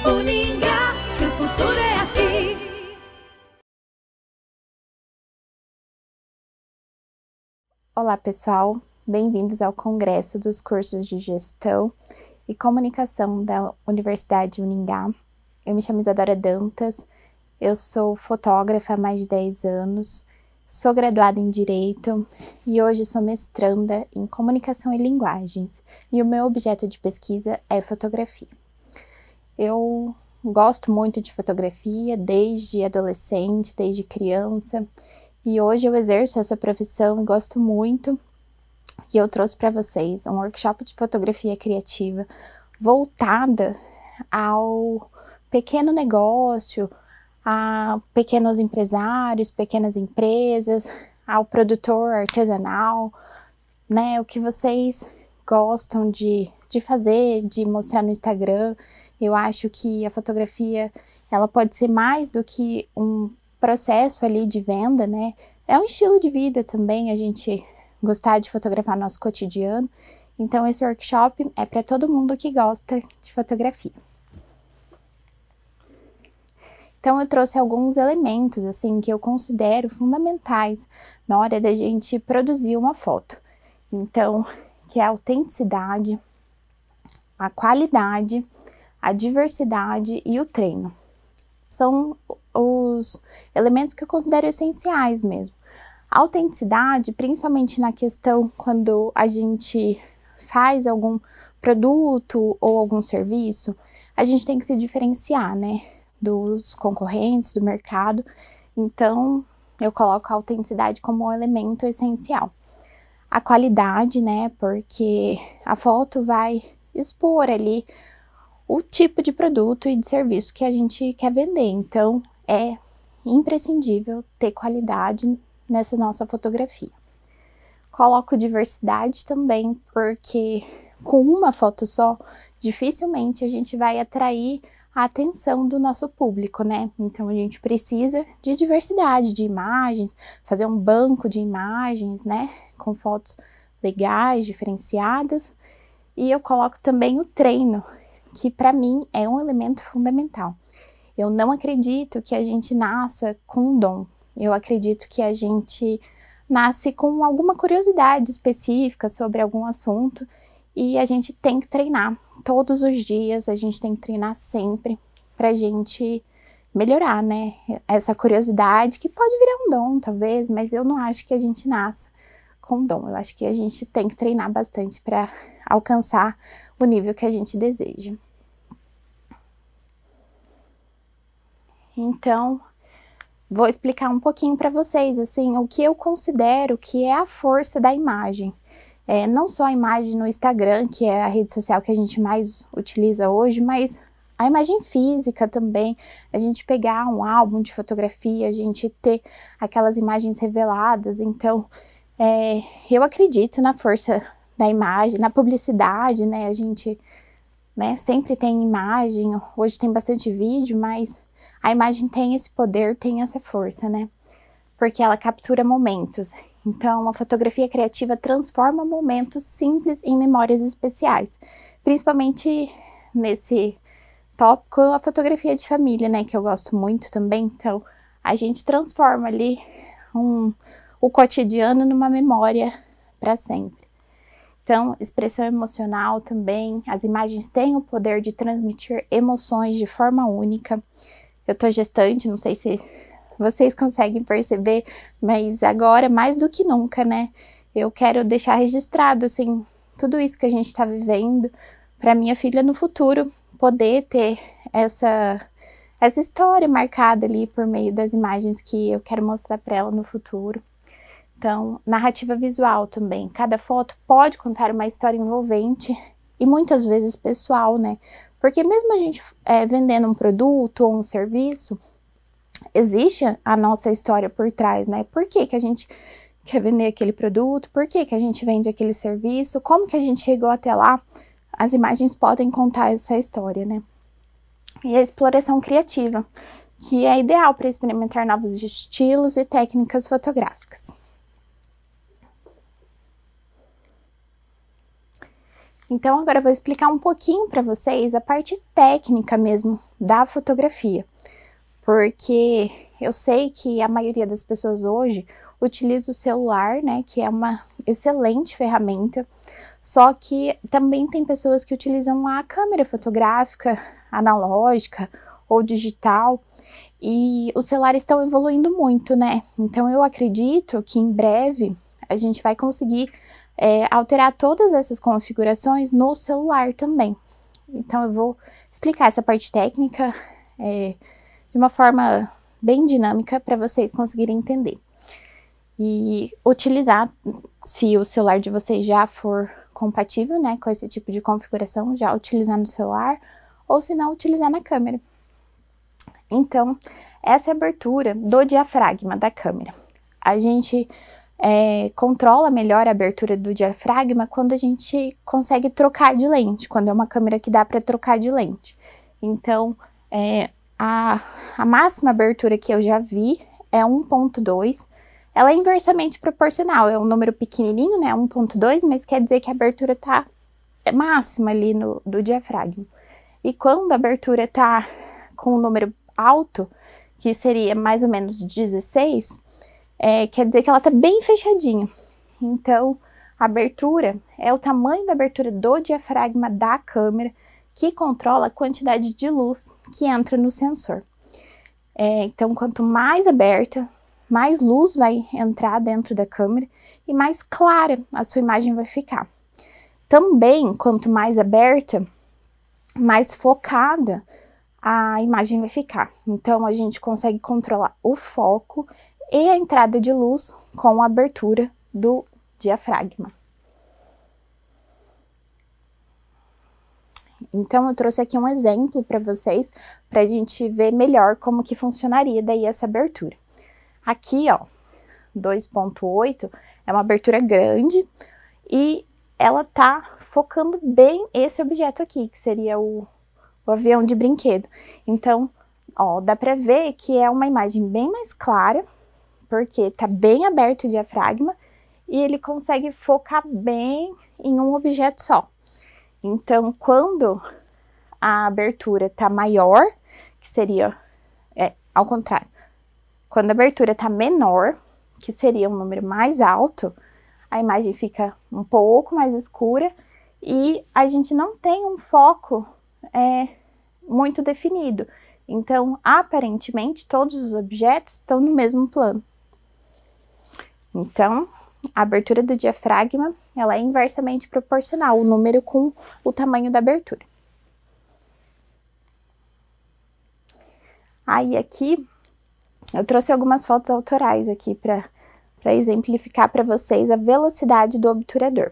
Uningá, que o futuro é aqui. Olá, pessoal. Bem-vindos ao Congresso dos Cursos de Gestão e Comunicação da Universidade Uningá. Eu me chamo Isadora Dantas, eu sou fotógrafa há mais de 10 anos, sou graduada em Direito e hoje sou mestranda em Comunicação e Linguagens, e o meu objeto de pesquisa é fotografia. Eu gosto muito de fotografia desde adolescente, desde criança, e hoje eu exerço essa profissão e gosto muito. E eu trouxe para vocês um workshop de fotografia criativa voltada ao pequeno negócio, a pequenos empresários, pequenas empresas, ao produtor artesanal, né? O que vocês gostam de fazer, de mostrar no Instagram. Eu acho que a fotografia, ela pode ser mais do que um processo ali de venda, né? É um estilo de vida também, a gente gostar de fotografar nosso cotidiano. Então, esse workshop é para todo mundo que gosta de fotografia. Então, eu trouxe alguns elementos, assim, que eu considero fundamentais na hora da gente produzir uma foto. Então, que é a autenticidade, a qualidade, a diversidade e o treino. São os elementos que eu considero essenciais mesmo. A autenticidade, principalmente na questão quando a gente faz algum produto ou algum serviço, a gente tem que se diferenciar, né, dos concorrentes, do mercado. Então, eu coloco a autenticidade como um elemento essencial. A qualidade, né, porque a foto vai expor ali o tipo de produto e de serviço que a gente quer vender. Então, é imprescindível ter qualidade nessa nossa fotografia. Coloco diversidade também, porque com uma foto só, dificilmente a gente vai atrair a atenção do nosso público, né? Então, a gente precisa de diversidade de imagens, fazer um banco de imagens, né? Com fotos legais, diferenciadas. E eu coloco também o treino, que para mim é um elemento fundamental. Eu não acredito que a gente nasça com um dom. Eu acredito que a gente nasce com alguma curiosidade específica sobre algum assunto e a gente tem que treinar todos os dias, a gente tem que treinar sempre pra gente melhorar, né? Essa curiosidade que pode virar um dom, talvez, mas eu não acho que a gente nasça com dom. Eu acho que a gente tem que treinar bastante para alcançar o nível que a gente deseja. Então, vou explicar um pouquinho para vocês, assim, o que eu considero que é a força da imagem. Não só a imagem no Instagram, que é a rede social que a gente mais utiliza hoje, mas a imagem física também, a gente pegar um álbum de fotografia, a gente ter aquelas imagens reveladas. Então, eu acredito na força da imagem, na publicidade, né? A gente, né, sempre tem imagem, hoje tem bastante vídeo, mas a imagem tem esse poder, tem essa força, né? Porque ela captura momentos. Então, a fotografia criativa transforma momentos simples em memórias especiais. Principalmente nesse tópico, a fotografia de família, né? Que eu gosto muito também. Então, a gente transforma ali o cotidiano numa memória para sempre. Então, expressão emocional também. As imagens têm o poder de transmitir emoções de forma única. Eu tô gestante, não sei se vocês conseguem perceber, mas agora, mais do que nunca, né? Eu quero deixar registrado, assim, tudo isso que a gente tá vivendo, para minha filha no futuro poder ter essa história marcada ali por meio das imagens que eu quero mostrar para ela no futuro. Então, narrativa visual também. Cada foto pode contar uma história envolvente e muitas vezes pessoal, né? Porque mesmo a gente vendendo um produto ou um serviço, existe a nossa história por trás, né? Por que que a gente quer vender aquele produto? Por que que a gente vende aquele serviço? Como que a gente chegou até lá? As imagens podem contar essa história, né? E a exploração criativa, que é ideal para experimentar novos estilos e técnicas fotográficas. Então, agora eu vou explicar um pouquinho para vocês a parte técnica mesmo da fotografia, porque eu sei que a maioria das pessoas hoje utiliza o celular, né, que é uma excelente ferramenta, só que também tem pessoas que utilizam a câmera fotográfica analógica ou digital, e os celulares estão evoluindo muito, né? Então eu acredito que em breve a gente vai conseguir alterar todas essas configurações no celular também. Então eu vou explicar essa parte técnica de uma forma bem dinâmica para vocês conseguirem entender. E utilizar, se o celular de vocês já for compatível, né, com esse tipo de configuração, já utilizar no celular, ou se não, utilizar na câmera. Então, essa é a abertura do diafragma da câmera. A gente controla melhor a abertura do diafragma quando a gente consegue trocar de lente, quando é uma câmera que dá para trocar de lente. Então, a máxima abertura que eu já vi é 1.2. Ela é inversamente proporcional, é um número pequenininho, né, 1.2, mas quer dizer que a abertura tá máxima ali do diafragma. E quando a abertura tá com um número alto, que seria mais ou menos 16, quer dizer que ela tá bem fechadinha. Então, a abertura é o tamanho da abertura do diafragma da câmera, que controla a quantidade de luz que entra no sensor. Então, quanto mais aberta, mais luz vai entrar dentro da câmera e mais clara a sua imagem vai ficar. Também, quanto mais aberta, mais focada a imagem vai ficar. Então, a gente consegue controlar o foco e a entrada de luz com a abertura do diafragma. Então, eu trouxe aqui um exemplo para vocês, para a gente ver melhor como que funcionaria daí essa abertura. Aqui, ó, 2.8 é uma abertura grande e ela tá focando bem esse objeto aqui, que seria o avião de brinquedo. Então, ó, dá pra ver que é uma imagem bem mais clara, porque tá bem aberto o diafragma e ele consegue focar bem em um objeto só. Então, quando a abertura tá maior, que seria ao contrário, quando a abertura tá menor, que seria um número mais alto, a imagem fica um pouco mais escura e a gente não tem um foco muito definido. Então, aparentemente, todos os objetos estão no mesmo plano. Então, a abertura do diafragma, ela é inversamente proporcional, o número com o tamanho da abertura. Aí, aqui, eu trouxe algumas fotos autorais aqui para exemplificar para vocês a velocidade do obturador.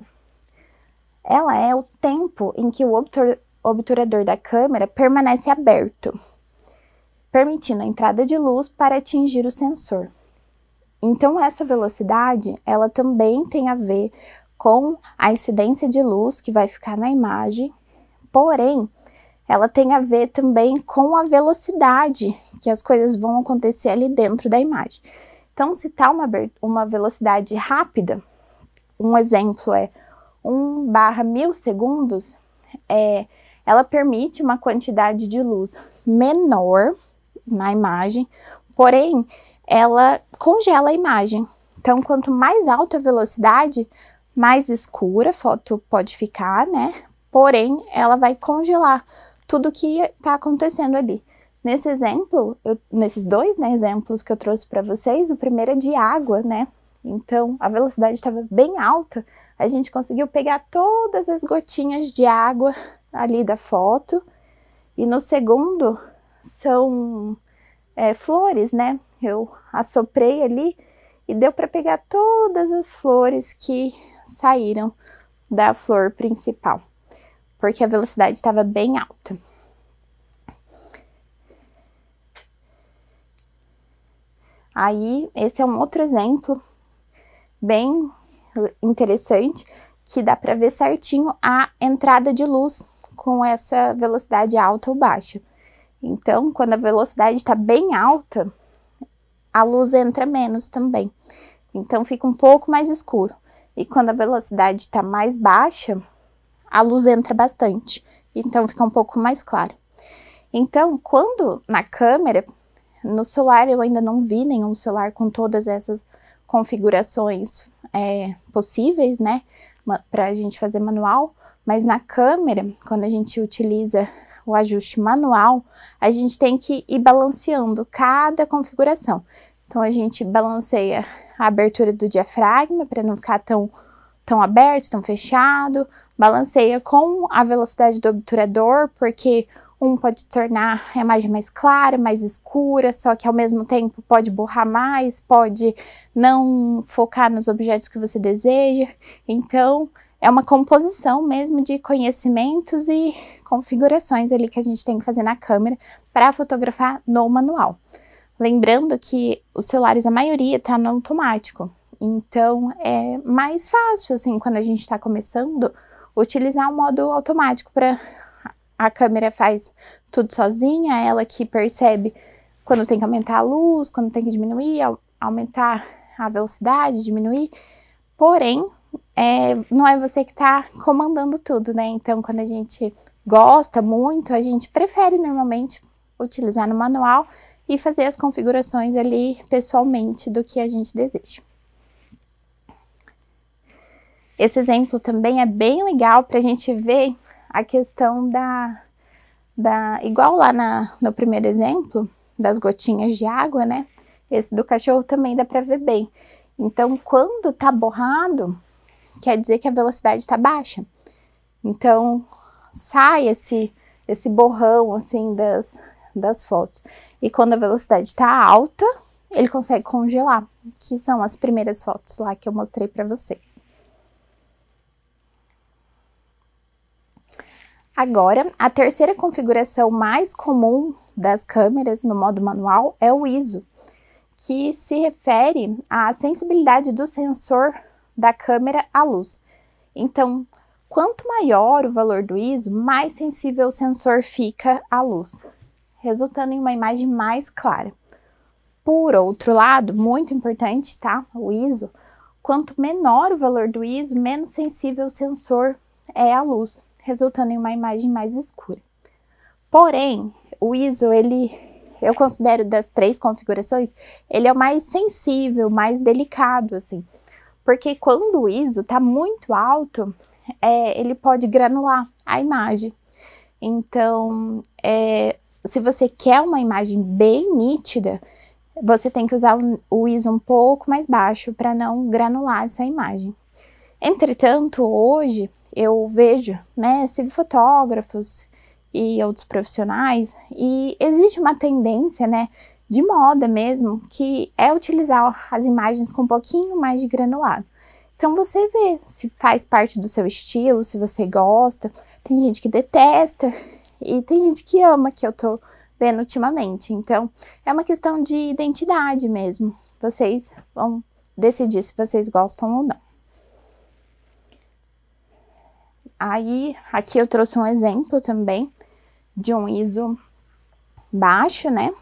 Ela é o tempo em que o obturador da câmera permanece aberto, permitindo a entrada de luz para atingir o sensor. Então, essa velocidade, ela também tem a ver com a incidência de luz que vai ficar na imagem, porém, ela tem a ver também com a velocidade que as coisas vão acontecer ali dentro da imagem. Então, se tá uma velocidade rápida, um exemplo é 1/1000 segundos, ela permite uma quantidade de luz menor na imagem, porém, ela congela a imagem. Então, quanto mais alta a velocidade, mais escura a foto pode ficar, né? Porém, ela vai congelar tudo que está acontecendo ali. Nesse exemplo, nesses dois, né, exemplos que eu trouxe para vocês, o primeiro é de água, né? Então, a velocidade estava bem alta, a gente conseguiu pegar todas as gotinhas de água ali da foto. E no segundo, são flores, né? Eu assoprei ali e deu para pegar todas as flores que saíram da flor principal, porque a velocidade estava bem alta. Aí, esse é um outro exemplo bem interessante, que dá para ver certinho a entrada de luz com essa velocidade alta ou baixa. Então, quando a velocidade está bem alta, a luz entra menos também. Então, fica um pouco mais escuro. E quando a velocidade está mais baixa, a luz entra bastante, então fica um pouco mais claro. Então, quando na câmera, no celular eu ainda não vi nenhum celular com todas essas configurações possíveis, né, pra gente fazer manual, mas na câmera, quando a gente utiliza o ajuste manual, a gente tem que ir balanceando cada configuração. Então, a gente balanceia a abertura do diafragma para não ficar tão aberto, tão fechado, balanceia com a velocidade do obturador, porque um pode tornar a imagem mais clara, mais escura, só que ao mesmo tempo pode borrar mais, pode não focar nos objetos que você deseja. Então, é uma composição mesmo de conhecimentos e configurações ali que a gente tem que fazer na câmera para fotografar no manual. Lembrando que os celulares, a maioria tá no automático, então é mais fácil, assim, quando a gente tá começando, utilizar o modo automático para a câmera faz tudo sozinha, ela que percebe quando tem que aumentar a luz, quando tem que diminuir, aumentar a velocidade, diminuir, porém, não é você que tá comandando tudo, né? Então, quando a gente gosta muito, a gente prefere normalmente utilizar no manual e fazer as configurações ali pessoalmente do que a gente deseja. Esse exemplo também é bem legal para a gente ver a questão igual lá no primeiro exemplo, das gotinhas de água, né? Esse do cachorro também dá para ver bem. Então, quando tá borrado, quer dizer que a velocidade tá baixa. Então, sai esse borrão, assim, das fotos. E quando a velocidade tá alta, ele consegue congelar, que são as primeiras fotos lá que eu mostrei para vocês. Agora, a terceira configuração mais comum das câmeras no modo manual é o ISO, que se refere à sensibilidade do sensor da câmera à luz. Então, quanto maior o valor do ISO, mais sensível o sensor fica à luz, resultando em uma imagem mais clara. Por outro lado, muito importante, tá? O ISO, quanto menor o valor do ISO, menos sensível o sensor é à luz, resultando em uma imagem mais escura. Porém, o ISO, eu considero das três configurações, ele é o mais sensível, mais delicado, assim. Porque quando o ISO tá muito alto, ele pode granular a imagem. Então, se você quer uma imagem bem nítida, você tem que usar o ISO um pouco mais baixo para não granular essa imagem. Entretanto, hoje eu vejo, né, sigo fotógrafos e outros profissionais, e existe uma tendência, né, de moda mesmo, que é utilizar as imagens com um pouquinho mais de granulado. Então você vê se faz parte do seu estilo, se você gosta. Tem gente que detesta e tem gente que ama, que eu tô vendo ultimamente. Então é uma questão de identidade mesmo. Vocês vão decidir se vocês gostam ou não. Aí, aqui eu trouxe um exemplo também de um ISO baixo, né?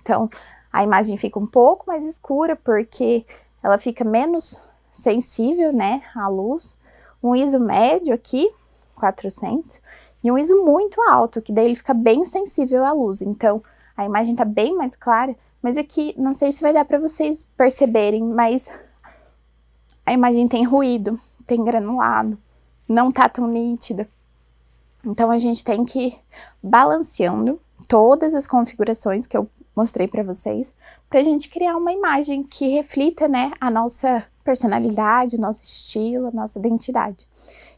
Então, a imagem fica um pouco mais escura porque ela fica menos sensível, né, à luz. Um ISO médio aqui, 400, e um ISO muito alto, que daí ele fica bem sensível à luz. Então, a imagem tá bem mais clara, mas aqui, não sei se vai dar para vocês perceberem, mas a imagem tem ruído, tem granulado, não tá tão nítida. Então, a gente tem que ir balanceando todas as configurações que eu mostrei para vocês, pra gente criar uma imagem que reflita, né, a nossa personalidade, o nosso estilo, a nossa identidade.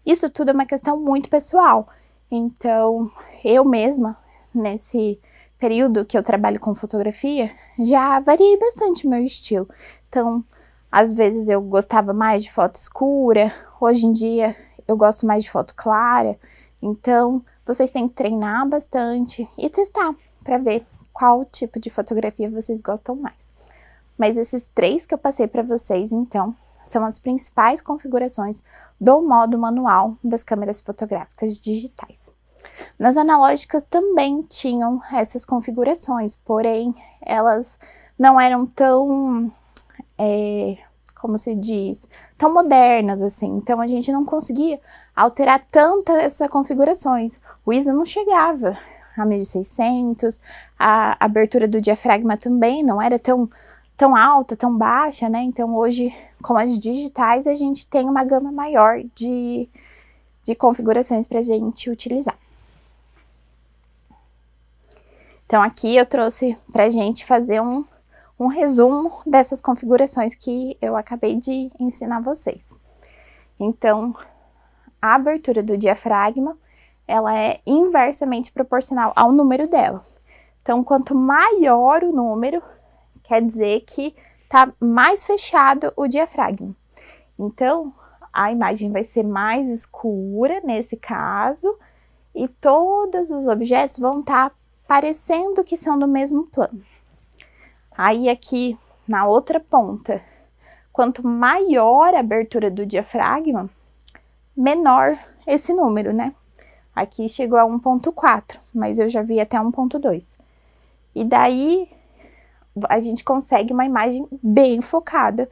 Isso tudo é uma questão muito pessoal. Então, eu mesma, nesse período que eu trabalho com fotografia, já variei bastante o meu estilo. Então, às vezes eu gostava mais de foto escura, hoje em dia eu gosto mais de foto clara. Então, vocês têm que treinar bastante e testar para ver qual tipo de fotografia vocês gostam mais. Mas esses três que eu passei para vocês, então, são as principais configurações do modo manual das câmeras fotográficas digitais. Nas analógicas também tinham essas configurações, porém, elas não eram tão, como se diz, tão modernas, assim. Então, a gente não conseguia alterar tanto essas configurações. O ISO não chegava a 1600, a abertura do diafragma também não era tão alta, tão baixa, né? Então, hoje, com as digitais, a gente tem uma gama maior de configurações para a gente utilizar. Então, aqui eu trouxe para a gente fazer um resumo dessas configurações que eu acabei de ensinar vocês. Então, a abertura do diafragma, ela é inversamente proporcional ao número dela. Então, quanto maior o número, quer dizer que tá mais fechado o diafragma. Então, a imagem vai ser mais escura nesse caso e todos os objetos vão estar parecendo que são do mesmo plano. Aí aqui na outra ponta, quanto maior a abertura do diafragma, menor esse número, né? Aqui chegou a 1.4, mas eu já vi até 1.2. E daí a gente consegue uma imagem bem focada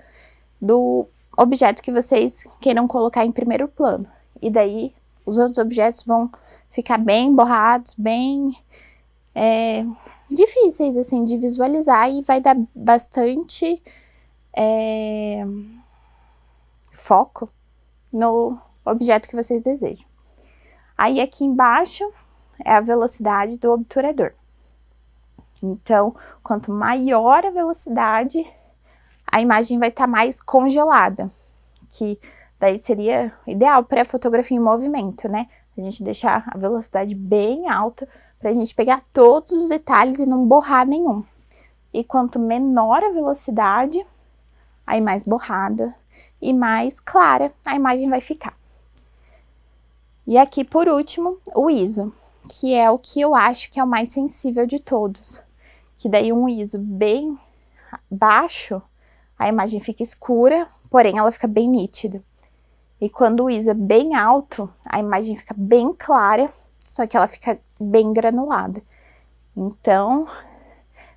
do objeto que vocês queiram colocar em primeiro plano. E daí os outros objetos vão ficar bem borrados, bem difíceis assim de visualizar e vai dar bastante foco no objeto que vocês desejam. Aí aqui embaixo é a velocidade do obturador. Então, quanto maior a velocidade, a imagem vai estar mais congelada, que daí seria ideal para fotografia em movimento, né? A gente deixar a velocidade bem alta para a gente pegar todos os detalhes e não borrar nenhum. E quanto menor a velocidade, aí mais borrada e mais clara a imagem vai ficar. E aqui, por último, o ISO, que é o que eu acho que é o mais sensível de todos. Que daí um ISO bem baixo, a imagem fica escura, porém ela fica bem nítida. E quando o ISO é bem alto, a imagem fica bem clara, só que ela fica bem granulada. Então,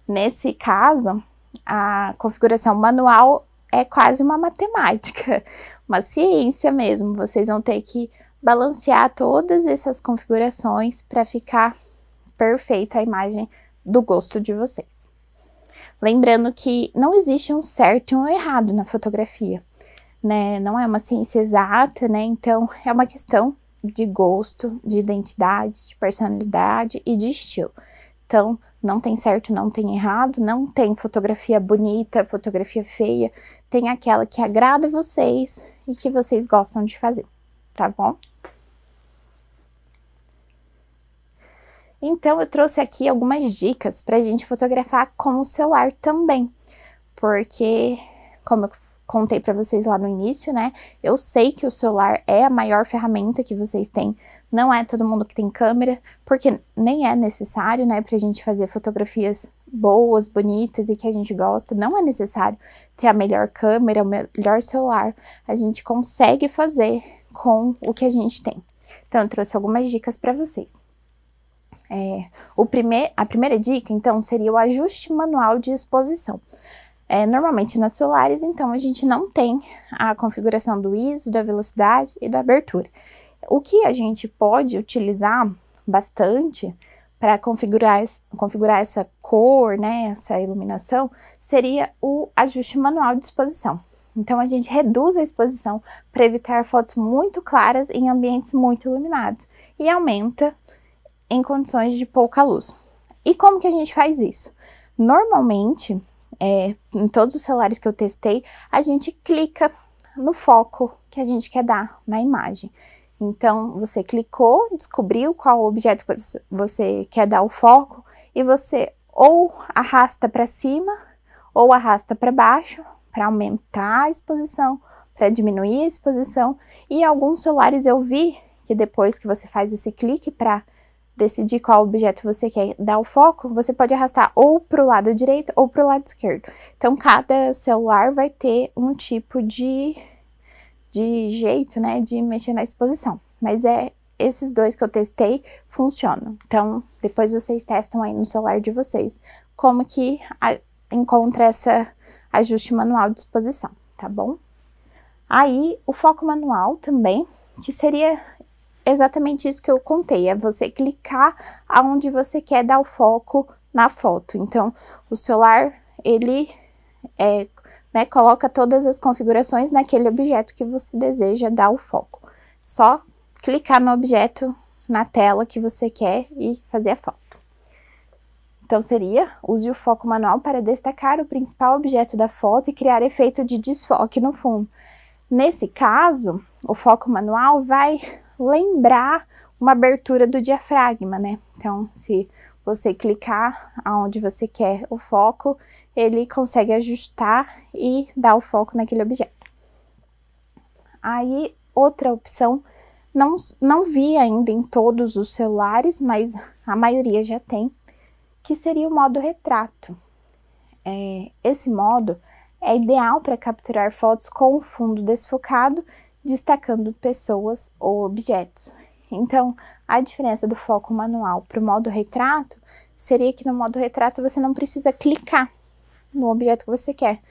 nesse caso, a configuração manual é quase uma matemática, uma ciência mesmo. Vocês vão ter que balancear todas essas configurações para ficar perfeita a imagem do gosto de vocês. Lembrando que não existe um certo e um errado na fotografia, né? Não é uma ciência exata, né? Então, é uma questão de gosto, de identidade, de personalidade e de estilo. Então, não tem certo, não tem errado, não tem fotografia bonita, fotografia feia, tem aquela que agrada vocês e que vocês gostam de fazer, tá bom? Então, eu trouxe aqui algumas dicas pra gente fotografar com o celular também, porque, como eu contei pra vocês lá no início, né, eu sei que o celular é a maior ferramenta que vocês têm, não é todo mundo que tem câmera, porque nem é necessário, né, pra gente fazer fotografias boas, bonitas e que a gente gosta, não é necessário ter a melhor câmera, o melhor celular, a gente consegue fazer com o que a gente tem. Então, eu trouxe algumas dicas pra vocês. A primeira dica, então, seria o ajuste manual de exposição. Normalmente nas celulares, então, a gente não tem a configuração do ISO, da velocidade e da abertura. O que a gente pode utilizar bastante para configurar essa cor, né, essa iluminação, seria o ajuste manual de exposição. Então, a gente reduz a exposição para evitar fotos muito claras em ambientes muito iluminados e aumenta em condições de pouca luz. E como que a gente faz isso? Normalmente, em todos os celulares que eu testei, a gente clica no foco que a gente quer dar na imagem. Então, você clicou, descobriu qual objeto você quer dar o foco e você ou arrasta para cima ou arrasta para baixo para aumentar a exposição, para diminuir a exposição. E alguns celulares eu vi que depois que você faz esse clique para decidir qual objeto você quer dar o foco, você pode arrastar ou para o lado direito ou para o lado esquerdo. Então, cada celular vai ter um tipo de jeito, né, de mexer na exposição. Mas esses dois que eu testei funcionam. Então, depois vocês testam aí no celular de vocês como que encontra essa ajuste manual de exposição, tá bom? Aí, o foco manual também, que seria exatamente isso que eu contei, é você clicar aonde você quer dar o foco na foto. Então, o celular, ele coloca todas as configurações naquele objeto que você deseja dar o foco. Só clicar no objeto na tela que você quer e fazer a foto. Então, seria, use o foco manual para destacar o principal objeto da foto e criar efeito de desfoque no fundo. Nesse caso, o foco manual vai lembrar uma abertura do diafragma, né? Então, se você clicar aonde você quer o foco, ele consegue ajustar e dar o foco naquele objeto. Aí, outra opção, não vi ainda em todos os celulares, mas a maioria já tem, que seria o modo retrato. Esse modo é ideal para capturar fotos com o fundo desfocado, destacando pessoas ou objetos. Então, a diferença do foco manual para o modo retrato seria que no modo retrato você não precisa clicar no objeto que você quer.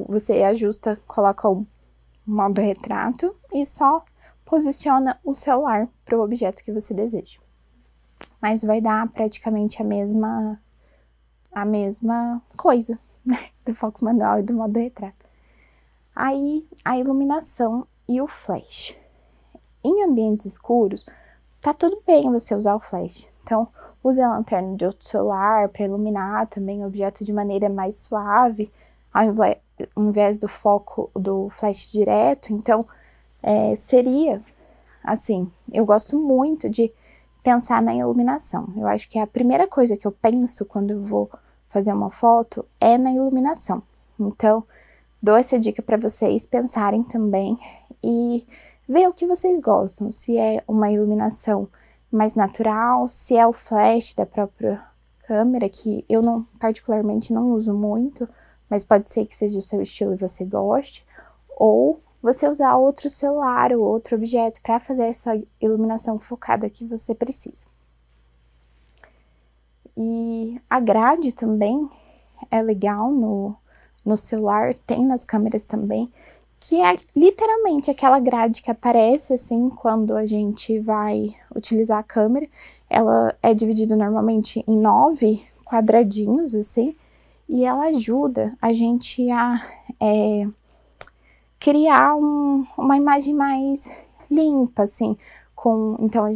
Você ajusta, coloca o modo retrato e só posiciona o celular para o objeto que você deseja. Mas vai dar praticamente a mesma coisa, né, do foco manual e do modo retrato. Aí, a iluminação e o flash. Em ambientes escuros, tá tudo bem você usar o flash. Então, use a lanterna de outro celular para iluminar também o objeto de maneira mais suave, ao invés do foco do flash direto. Então, seria assim, eu gosto muito de pensar na iluminação. Eu acho que a primeira coisa que eu penso quando eu vou fazer uma foto é na iluminação. Então, dou essa dica para vocês pensarem também e ver o que vocês gostam, se é uma iluminação mais natural, se é o flash da própria câmera, que eu particularmente não uso muito, mas pode ser que seja o seu estilo e você goste, ou você usar outro celular ou outro objeto para fazer essa iluminação focada que você precisa. E a grade também é legal no celular, tem nas câmeras também, que é literalmente aquela grade que aparece assim quando a gente vai utilizar a câmera. Ela é dividida normalmente em 9 quadradinhos assim, e ela ajuda a gente a criar uma imagem mais limpa, assim, então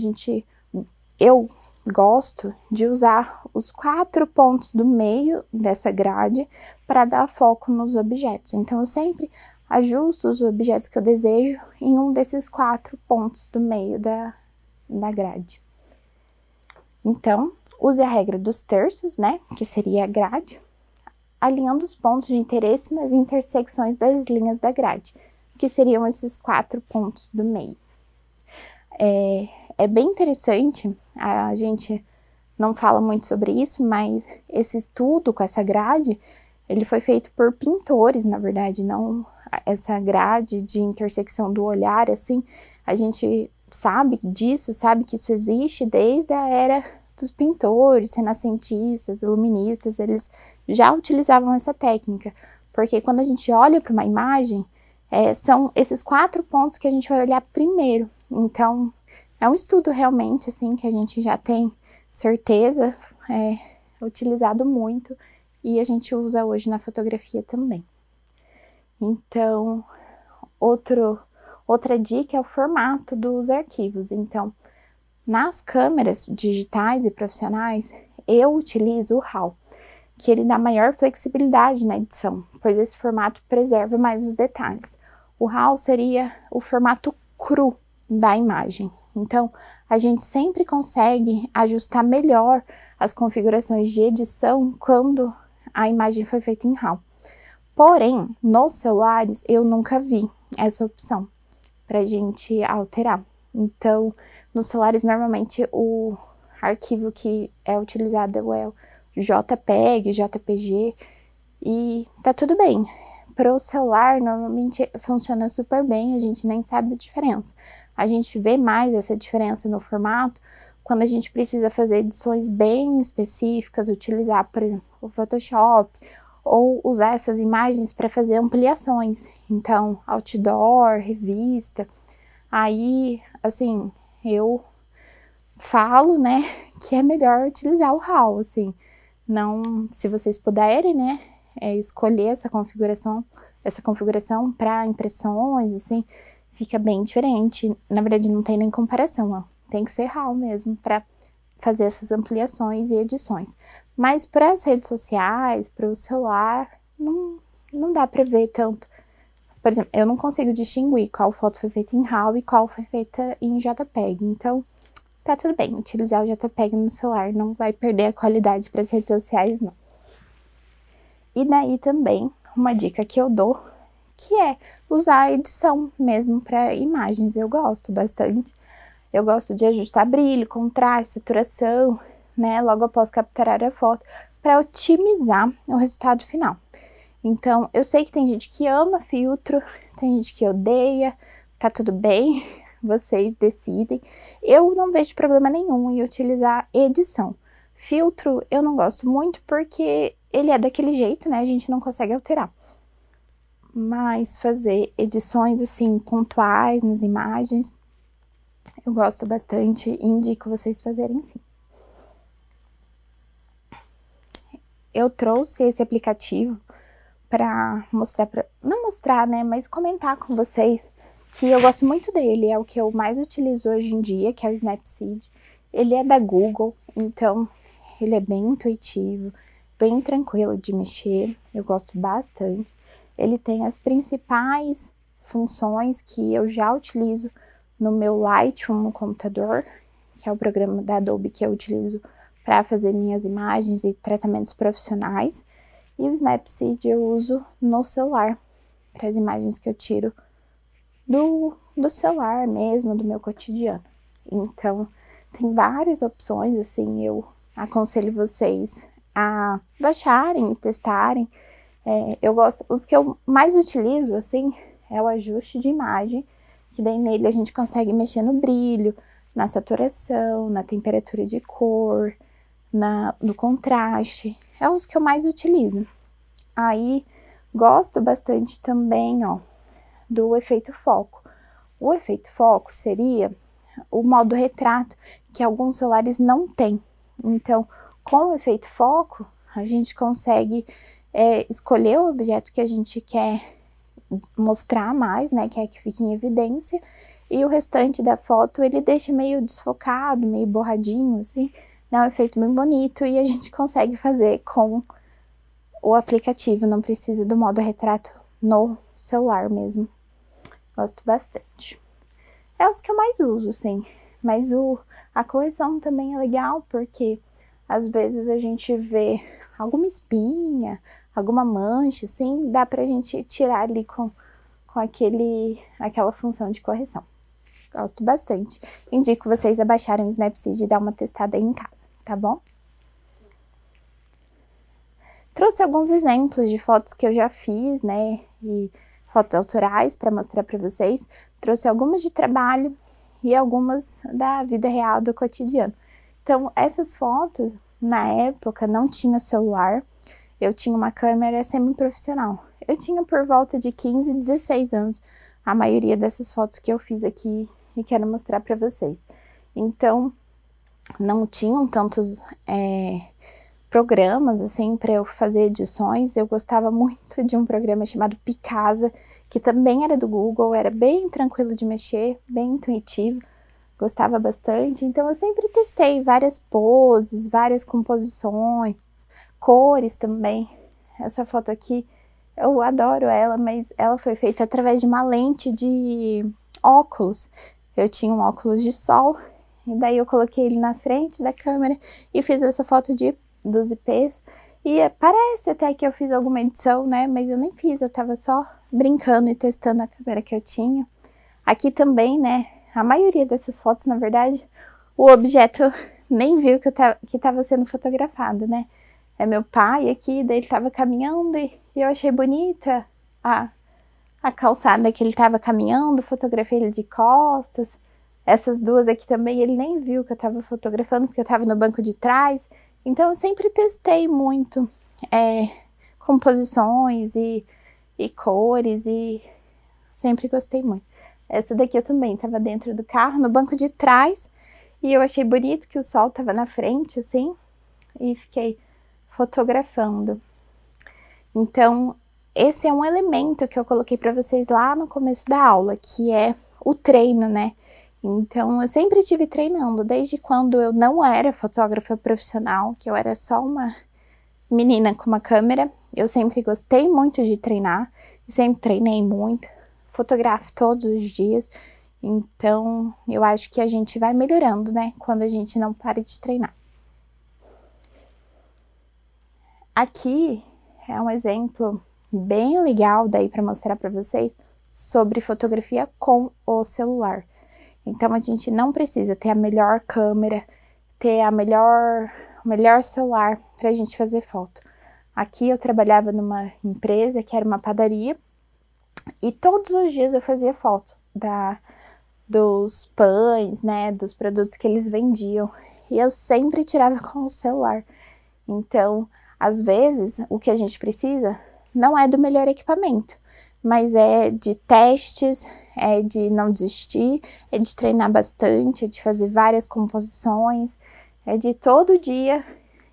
eu gosto de usar os 4 pontos do meio dessa grade para dar foco nos objetos. Então, eu sempre ajusto os objetos que eu desejo em um desses 4 pontos do meio da grade. Então, use a regra dos terços, né, que seria a grade, alinhando os pontos de interesse nas intersecções das linhas da grade, que seriam esses 4 pontos do meio. É bem interessante, a gente não fala muito sobre isso, mas esse estudo com essa grade, ele foi feito por pintores, na verdade, não essa grade de intersecção do olhar, assim, a gente sabe disso, sabe que isso existe desde a era dos pintores, renascentistas, iluministas, eles já utilizavam essa técnica, porque quando a gente olha para uma imagem, são esses 4 pontos que a gente vai olhar primeiro. Então, é um estudo realmente, assim, que a gente já tem certeza, utilizado muito, e a gente usa hoje na fotografia também. Então, outra dica é o formato dos arquivos. Então, nas câmeras digitais e profissionais, eu utilizo o RAW, que ele dá maior flexibilidade na edição, pois esse formato preserva mais os detalhes. O RAW seria o formato cru da imagem. Então, a gente sempre consegue ajustar melhor as configurações de edição quando a imagem foi feita em RAW. Porém, nos celulares, eu nunca vi essa opção pra gente alterar. Então, nos celulares, normalmente, o arquivo que é utilizado é o JPEG, JPG, e tá tudo bem. Para o celular, normalmente funciona super bem, a gente nem sabe a diferença. A gente vê mais essa diferença no formato quando a gente precisa fazer edições bem específicas, utilizar, por exemplo, o Photoshop, ou usar essas imagens para fazer ampliações. Então, outdoor, revista. Aí, assim, eu falo, né, que é melhor utilizar o RAW, assim. Não, se vocês puderem, né, escolher essa configuração para impressões, assim, fica bem diferente. Na verdade, não tem nem comparação, ó. Tem que ser RAW mesmo para fazer essas ampliações e edições. Mas para as redes sociais, para o celular, não dá para ver tanto. Por exemplo, eu não consigo distinguir qual foto foi feita em RAW e qual foi feita em JPEG. Então, tá tudo bem utilizar o JPEG no celular, não vai perder a qualidade para as redes sociais, não. E daí também, uma dica que eu dou, que é usar a edição mesmo para imagens. Eu gosto bastante. Eu gosto de ajustar brilho, contraste, saturação, né, logo após capturar a foto, para otimizar o resultado final. Então, eu sei que tem gente que ama filtro, tem gente que odeia, tá tudo bem, vocês decidem. Eu não vejo problema nenhum em utilizar edição. Filtro eu não gosto muito porque ele é daquele jeito, né, a gente não consegue alterar. Mas fazer edições, assim, pontuais nas imagens, eu gosto bastante e indico vocês fazerem sim. Eu trouxe esse aplicativo para mostrar, não mostrar, né, mas comentar com vocês que eu gosto muito dele, é o que eu mais utilizo hoje em dia, que é o Snapseed. Ele é da Google, então ele é bem intuitivo, bem tranquilo de mexer, eu gosto bastante. Ele tem as principais funções que eu já utilizo no meu Lightroom no computador, que é o programa da Adobe que eu utilizo para fazer minhas imagens e tratamentos profissionais. E o Snapseed eu uso no celular, para as imagens que eu tiro do celular mesmo, do meu cotidiano. Então, tem várias opções, assim, eu aconselho vocês a baixarem e testarem. Eu gosto, os que eu mais utilizo, assim, é o ajuste de imagem, que daí nele a gente consegue mexer no brilho, na saturação, na temperatura de cor, no contraste. É os que eu mais utilizo. Aí, gosto bastante também, ó, do efeito foco. O efeito foco seria o modo retrato, que alguns celulares não têm. Então, com o efeito foco, a gente consegue escolher o objeto que a gente quer mostrar mais, né, quer que fique em evidência, e o restante da foto ele deixa meio desfocado, meio borradinho, assim, dá um efeito bem bonito e a gente consegue fazer com o aplicativo, não precisa do modo retrato no celular mesmo. Gosto bastante. É os que eu mais uso, sim, mas a correção também é legal, porque às vezes a gente vê alguma espinha, alguma mancha, assim, dá pra gente tirar ali com aquela função de correção. Gosto bastante. Indico vocês a baixarem o Snapseed e dar uma testada aí em casa, tá bom? Trouxe alguns exemplos de fotos que eu já fiz, né, e fotos autorais para mostrar para vocês. Trouxe algumas de trabalho e algumas da vida real, do cotidiano. Então, essas fotos, na época, não tinha celular, eu tinha uma câmera semi-profissional. Eu tinha por volta de 15, 16 anos, a maioria dessas fotos que eu fiz aqui e quero mostrar para vocês. Então, não tinham tantos programas, assim, para eu fazer edições. Eu gostava muito de um programa chamado Picasa, que também era do Google, era bem tranquilo de mexer, bem intuitivo, gostava bastante. Então, eu sempre testei várias poses, várias composições, cores também. Essa foto aqui, eu adoro ela, mas ela foi feita através de uma lente de óculos. Eu tinha um óculos de sol, e daí eu coloquei ele na frente da câmera e fiz essa foto dos IPs. E parece até que eu fiz alguma edição, né? Mas eu nem fiz, eu tava só brincando e testando a câmera que eu tinha. Aqui também, né? A maioria dessas fotos, na verdade, o objeto nem viu que tava sendo fotografado, né? É meu pai aqui, daí ele tava caminhando e eu achei bonita a calçada que ele tava caminhando, fotografei ele de costas. Essas duas aqui também, ele nem viu que eu tava fotografando, porque eu tava no banco de trás. Então, eu sempre testei muito composições e cores, e sempre gostei muito. Essa daqui eu também tava dentro do carro, no banco de trás, e eu achei bonito que o sol tava na frente, assim, e fiquei fotografando. Então, esse é um elemento que eu coloquei para vocês lá no começo da aula, que é o treino, né? Então, eu sempre estive treinando, desde quando eu não era fotógrafa profissional, que eu era só uma menina com uma câmera. Eu sempre gostei muito de treinar, sempre treinei muito, fotografo todos os dias. Então, eu acho que a gente vai melhorando, né? Quando a gente não para de treinar. Aqui é um exemplo bem legal daí para mostrar para vocês sobre fotografia com o celular. Então, a gente não precisa ter a melhor câmera, ter o melhor celular para a gente fazer foto. Aqui eu trabalhava numa empresa que era uma padaria e todos os dias eu fazia foto dos pães, né, dos produtos que eles vendiam, e eu sempre tirava com o celular. Então, às vezes, o que a gente precisa não é do melhor equipamento, mas é de testes, é de não desistir, é de treinar bastante, é de fazer várias composições, é de todo dia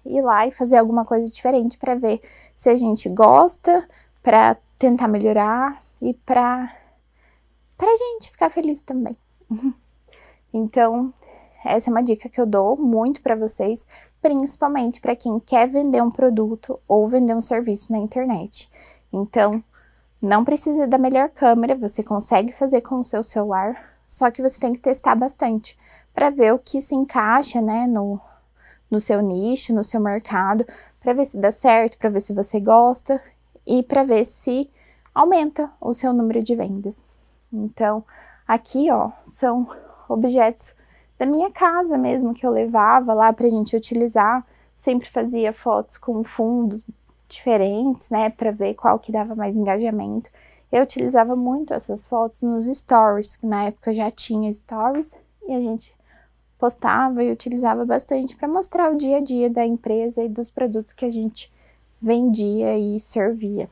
ir lá e fazer alguma coisa diferente para ver se a gente gosta, para tentar melhorar e para a gente ficar feliz também. Então, essa é uma dica que eu dou muito para vocês, principalmente para quem quer vender um produto ou vender um serviço na internet. Então, não precisa da melhor câmera, você consegue fazer com o seu celular, só que você tem que testar bastante para ver o que se encaixa, né, no seu nicho, no seu mercado, para ver se dá certo, para ver se você gosta e para ver se aumenta o seu número de vendas. Então, aqui, ó, são objetos da minha casa mesmo, que eu levava lá pra gente utilizar. Sempre fazia fotos com fundos diferentes, né, pra ver qual que dava mais engajamento. Eu utilizava muito essas fotos nos stories, que na época já tinha stories, e a gente postava e utilizava bastante para mostrar o dia a dia da empresa e dos produtos que a gente vendia e servia.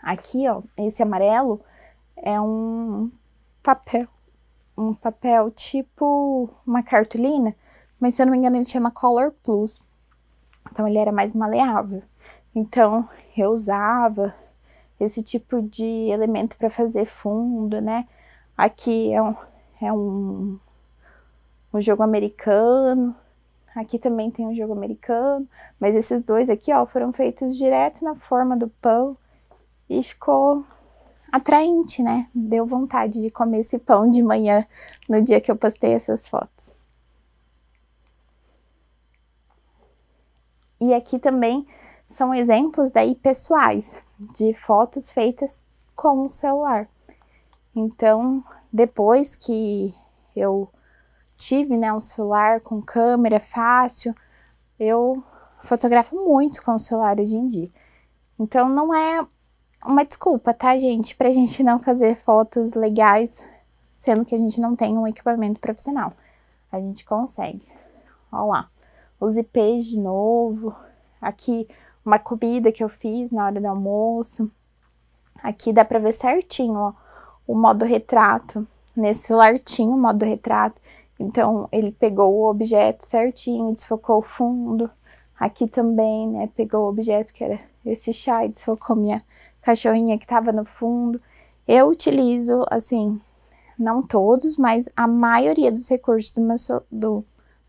Aqui, ó, esse amarelo é um papel tipo uma cartolina, mas se eu não me engano ele chama Color Plus, então ele era mais maleável. Então eu usava esse tipo de elemento para fazer fundo, né? Aqui é um jogo americano, aqui também tem um jogo americano, mas esses dois aqui, ó, foram feitos direto na forma do pão e ficou atraente, né? Deu vontade de comer esse pão de manhã no dia que eu postei essas fotos. E aqui também são exemplos daí pessoais, de fotos feitas com o celular. Então, depois que eu tive, né, um celular com câmera fácil, eu fotografo muito com o celular hoje em dia. Então, não é uma desculpa, tá, gente? Pra gente não fazer fotos legais, sendo que a gente não tem um equipamento profissional. A gente consegue. Ó lá, os IPs de novo. Aqui, uma comida que eu fiz na hora do almoço. Aqui dá pra ver certinho, ó, o modo retrato. Nesse celular tinha o modo retrato. Então, ele pegou o objeto certinho, desfocou o fundo. Aqui também, né, pegou o objeto que era esse chá e desfocou minha cachorrinha que tava no fundo. Eu utilizo, assim, não todos, mas a maioria dos recursos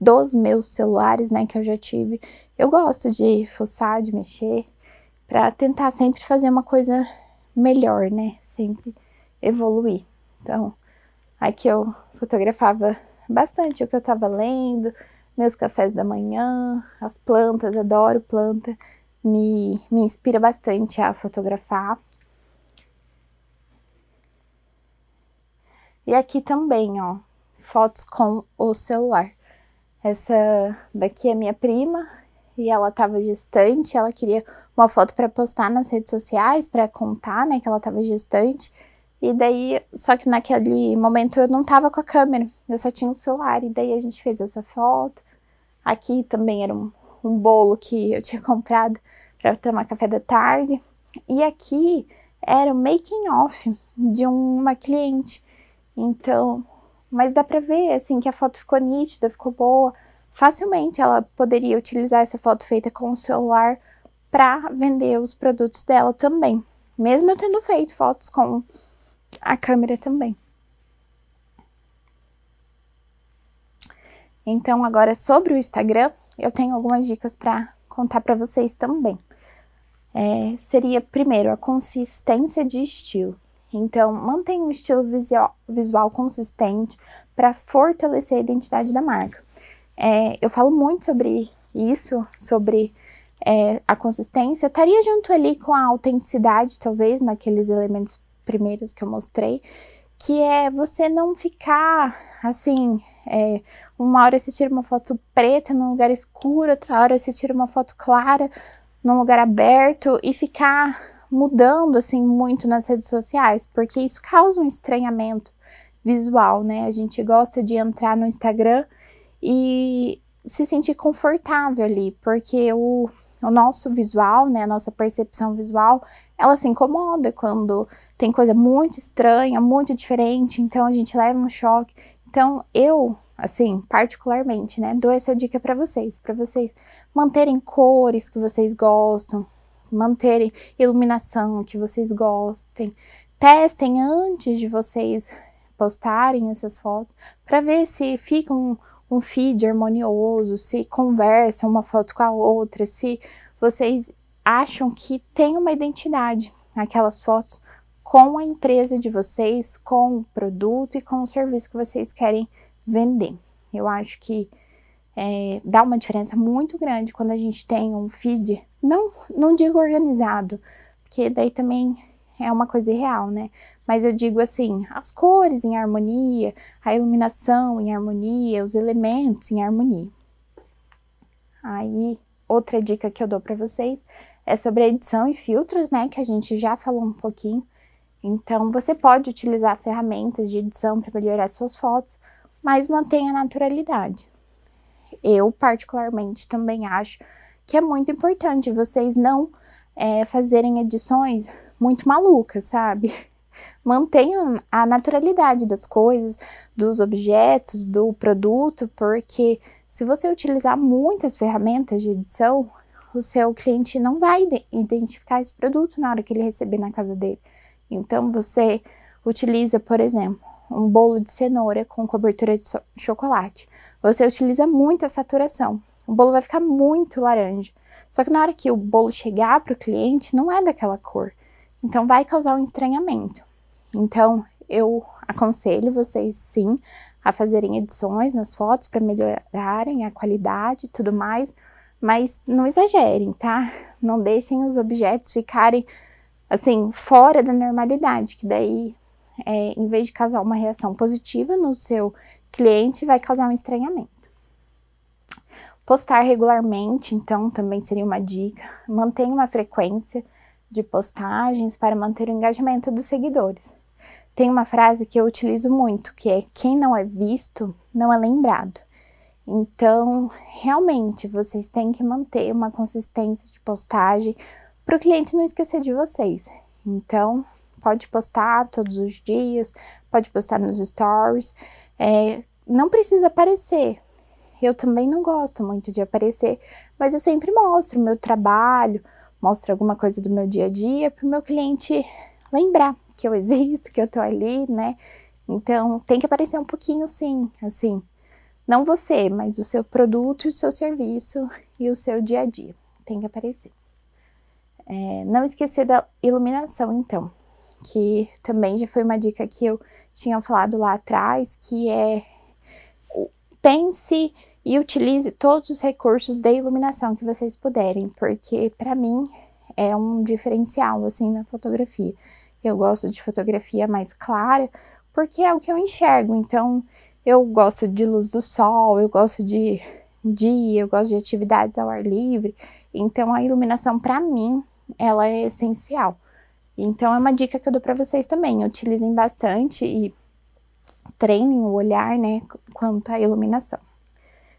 dos meus celulares, né, que eu já tive. Eu gosto de fuçar, de mexer, pra tentar sempre fazer uma coisa melhor, né, sempre evoluir. Então, aqui eu fotografava bastante o que eu tava lendo, meus cafés da manhã, as plantas, adoro planta, me inspira bastante a fotografar. E aqui também, ó, fotos com o celular. Essa daqui é minha prima e ela tava gestante, ela queria uma foto para postar nas redes sociais, para contar, né, que ela tava gestante. E daí, só que naquele momento eu não tava com a câmera, eu só tinha o celular, e daí a gente fez essa foto. Aqui também era um bolo que eu tinha comprado para tomar café da tarde. E aqui era o making off de uma cliente. Então, mas dá pra ver, assim, que a foto ficou nítida, ficou boa. Facilmente ela poderia utilizar essa foto feita com o celular para vender os produtos dela também. Mesmo eu tendo feito fotos com a câmera também. Então, agora sobre o Instagram, eu tenho algumas dicas para contar para vocês também. Seria, primeiro, a consistência de estilo. Então, mantenha um estilo visual consistente para fortalecer a identidade da marca. Eu falo muito sobre isso, sobre a consistência. Estaria junto ali com a autenticidade, talvez, naqueles elementos primeiros que eu mostrei, que é você não ficar, assim, uma hora você tira uma foto preta num lugar escuro, outra hora você tira uma foto clara num lugar aberto e ficar mudando, assim, muito nas redes sociais, porque isso causa um estranhamento visual, né? A gente gosta de entrar no Instagram e se sentir confortável ali, porque o nosso visual, né, a nossa percepção visual, ela se incomoda quando tem coisa muito estranha, muito diferente, então a gente leva um choque. Então, eu, assim, particularmente, né, dou essa dica para vocês manterem cores que vocês gostam, manterem iluminação que vocês gostem, testem antes de vocês postarem essas fotos, para ver se fica um feed harmonioso, se conversa uma foto com a outra, se vocês acham que tem uma identidade aquelas fotos com a empresa de vocês, com o produto e com o serviço que vocês querem vender. Eu acho que dá uma diferença muito grande quando a gente tem um feed, não digo organizado, porque daí também é uma coisa irreal, né? Mas eu digo assim, as cores em harmonia, a iluminação em harmonia, os elementos em harmonia. Aí, outra dica que eu dou para vocês é sobre a edição e filtros, né? Que a gente já falou um pouquinho. Então, você pode utilizar ferramentas de edição para melhorar suas fotos, mas mantenha a naturalidade. Eu, particularmente, também acho que é muito importante vocês não fazerem edições muito malucas, sabe? Mantenham a naturalidade das coisas, dos objetos, do produto, porque se você utilizar muitas ferramentas de edição, o seu cliente não vai identificar esse produto na hora que ele receber na casa dele. Então, você utiliza, por exemplo, um bolo de cenoura com cobertura de chocolate. Você utiliza muita saturação. O bolo vai ficar muito laranja. Só que na hora que o bolo chegar para o cliente, não é daquela cor. Então, vai causar um estranhamento. Então, eu aconselho vocês, sim, a fazerem edições nas fotos para melhorarem a qualidade e tudo mais, mas não exagerem, tá? Não deixem os objetos ficarem, assim, fora da normalidade, que daí, em vez de causar uma reação positiva no seu cliente, vai causar um estranhamento. Postar regularmente, então, também seria uma dica. Mantenha uma frequência de postagens para manter o engajamento dos seguidores. Tem uma frase que eu utilizo muito, que é: quem não é visto, não é lembrado. Então, realmente, vocês têm que manter uma consistência de postagem para o cliente não esquecer de vocês. Então, pode postar todos os dias, pode postar nos stories, não precisa aparecer. Eu também não gosto muito de aparecer, mas eu sempre mostro o meu trabalho, mostro alguma coisa do meu dia a dia para o meu cliente lembrar que eu existo, que eu tô ali, né? Então, tem que aparecer um pouquinho, sim, assim, não você, mas o seu produto, o seu serviço e o seu dia a dia, tem que aparecer. Não esquecer da iluminação, então, que também já foi uma dica que eu tinha falado lá atrás, que pense e utilize todos os recursos de iluminação que vocês puderem, porque para mim é um diferencial, assim, na fotografia. Eu gosto de fotografia mais clara, porque é o que eu enxergo. Então, eu gosto de luz do sol, eu gosto de dia, eu gosto de atividades ao ar livre. Então, a iluminação, para mim, ela é essencial. Então, é uma dica que eu dou para vocês também. Utilizem bastante e treinem o olhar, né, quanto à iluminação.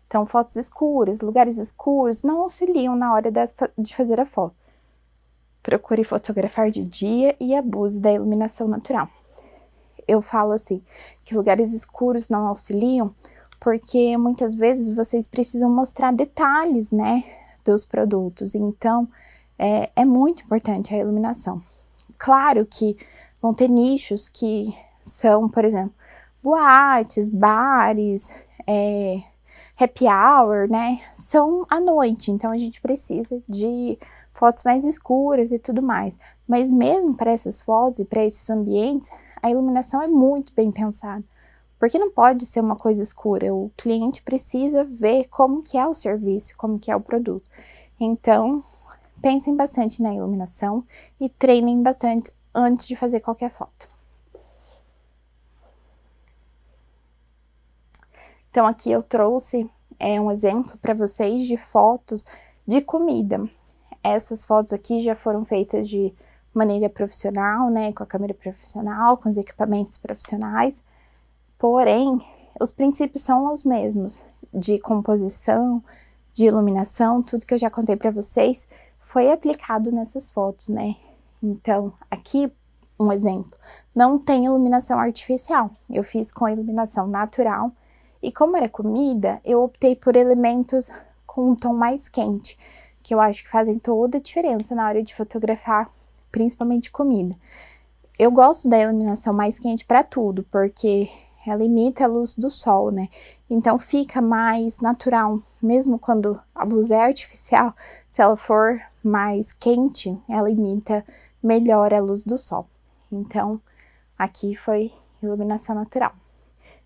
Então, fotos escuras, lugares escuros, não auxiliam na hora de fazer a foto. procure fotografar de dia e abuse da iluminação natural. Eu falo assim, que lugares escuros não auxiliam, porque muitas vezes vocês precisam mostrar detalhes, né, dos produtos. Então, é muito importante a iluminação. Claro que vão ter nichos que são, por exemplo, boates, bares, happy hour, né, são à noite. Então, a gente precisa de fotos mais escuras e tudo mais. Mas mesmo para essas fotos e para esses ambientes, a iluminação é muito bem pensada. Porque não pode ser uma coisa escura, o cliente precisa ver como que é o serviço, como que é o produto. Então, pensem bastante na iluminação e treinem bastante antes de fazer qualquer foto. Então, aqui eu trouxe um exemplo para vocês de fotos de comida. Essas fotos aqui já foram feitas de maneira profissional, né, com a câmera profissional, com os equipamentos profissionais. Porém, os princípios são os mesmos, de composição, de iluminação, tudo que eu já contei para vocês foi aplicado nessas fotos, né? Então, aqui um exemplo, não tem iluminação artificial, eu fiz com iluminação natural e como era comida, eu optei por elementos com um tom mais quente, que eu acho que fazem toda a diferença na hora de fotografar, principalmente comida. Eu gosto da iluminação mais quente para tudo, porque ela imita a luz do sol, né? Então fica mais natural, mesmo quando a luz é artificial, se ela for mais quente, ela imita melhor a luz do sol. Então, aqui foi iluminação natural.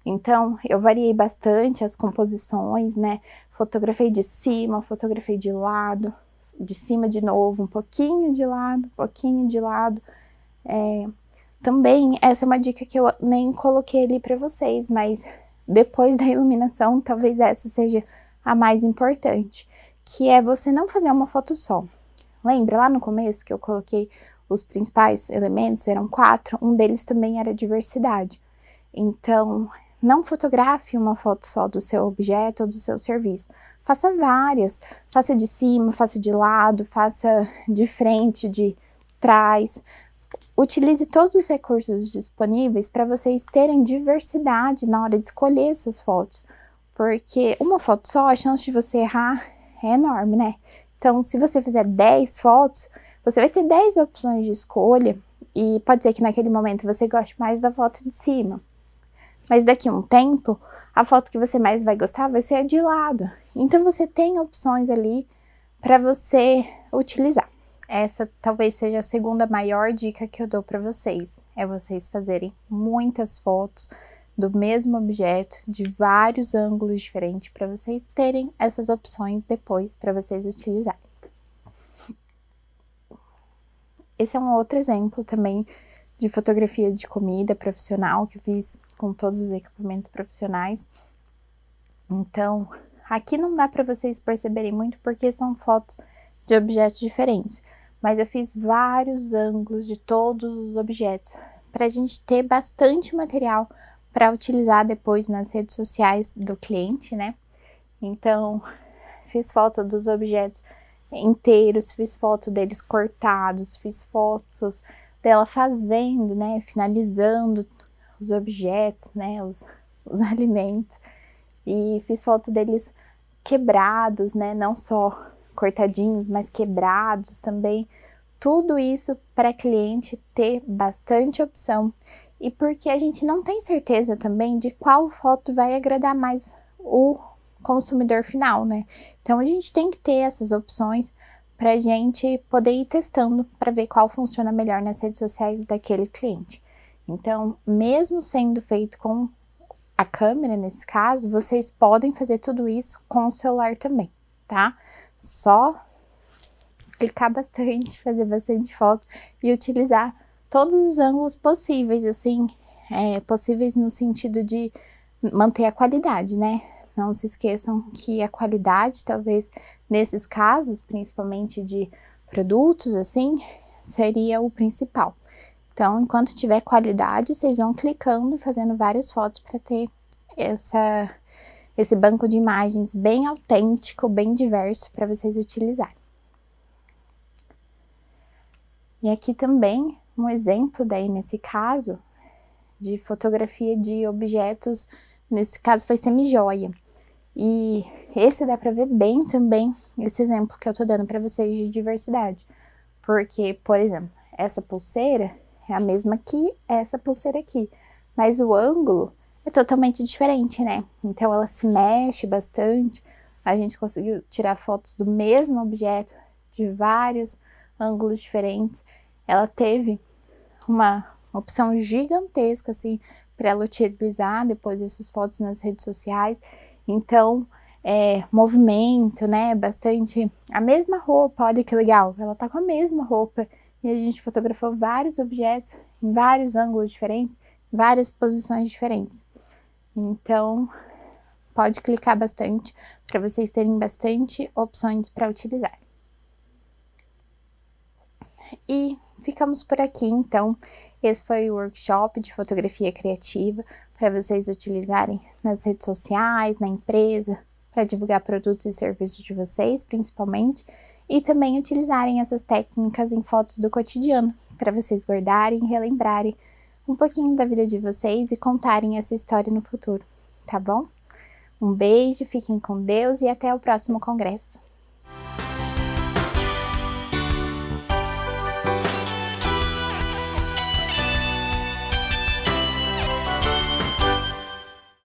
Então, eu variei bastante as composições, né? Fotografei de cima, fotografei de lado, de cima de novo, um pouquinho de lado, um pouquinho de lado. Também, essa é uma dica que eu nem coloquei ali para vocês, mas depois da iluminação, talvez essa seja a mais importante, que é você não fazer uma foto só. Lembra lá no começo que eu coloquei os principais elementos, eram 4, um deles também era diversidade. Então, não fotografe uma foto só do seu objeto ou do seu serviço. Faça várias, faça de cima, faça de lado, faça de frente, de trás. Utilize todos os recursos disponíveis para vocês terem diversidade na hora de escolher essas fotos. Porque uma foto só, a chance de você errar é enorme, né? Então, se você fizer 10 fotos, você vai ter 10 opções de escolha. E pode ser que naquele momento você goste mais da foto de cima. Mas daqui a um tempo, a foto que você mais vai gostar vai ser a de lado. Então, você tem opções ali para você utilizar. Essa talvez seja a segunda maior dica que eu dou para vocês. É vocês fazerem muitas fotos do mesmo objeto, de vários ângulos diferentes, para vocês terem essas opções depois para vocês utilizarem. Esse é um outro exemplo também de fotografia de comida profissional que eu fiz com todos os equipamentos profissionais. Então, aqui não dá para vocês perceberem muito porque são fotos de objetos diferentes, mas eu fiz vários ângulos de todos os objetos para a gente ter bastante material para utilizar depois nas redes sociais do cliente, né? Então, fiz foto dos objetos inteiros, fiz foto deles cortados, fiz fotos dela fazendo, né, finalizando os objetos, né, os alimentos, e fiz foto deles quebrados, né, não só cortadinhos, mas quebrados também. Tudo isso para cliente ter bastante opção e porque a gente não tem certeza também de qual foto vai agradar mais o consumidor final, né? Então a gente tem que ter essas opções para a gente poder ir testando para ver qual funciona melhor nas redes sociais daquele cliente. Então, mesmo sendo feito com a câmera, nesse caso, vocês podem fazer tudo isso com o celular também, tá? Só clicar bastante, fazer bastante foto e utilizar todos os ângulos possíveis, assim, possíveis no sentido de manter a qualidade, né? Não se esqueçam que a qualidade, talvez, nesses casos, principalmente de produtos, assim, seria o principal. Então, enquanto tiver qualidade, vocês vão clicando e fazendo várias fotos para ter esse banco de imagens bem autêntico, bem diverso para vocês utilizarem. E aqui também um exemplo daí nesse caso de fotografia de objetos, nesse caso foi semijoia. E esse dá pra ver bem também esse exemplo que eu tô dando pra vocês de diversidade. Porque, por exemplo, essa pulseira é a mesma que essa pulseira aqui, mas o ângulo é totalmente diferente, né? Então ela se mexe bastante, a gente conseguiu tirar fotos do mesmo objeto de vários ângulos diferentes. Ela teve uma opção gigantesca, assim, para ela utilizar depois essas fotos nas redes sociais. Então, movimento, né, bastante, a mesma roupa, olha que legal, ela tá com a mesma roupa, e a gente fotografou vários objetos, em vários ângulos diferentes, várias posições diferentes. Então, pode clicar bastante, para vocês terem bastante opções para utilizar. E ficamos por aqui, então. Esse foi o workshop de fotografia criativa para vocês utilizarem nas redes sociais, na empresa, para divulgar produtos e serviços de vocês, principalmente, e também utilizarem essas técnicas em fotos do cotidiano, para vocês guardarem e relembrarem um pouquinho da vida de vocês e contarem essa história no futuro, tá bom? Um beijo, fiquem com Deus e até o próximo congresso.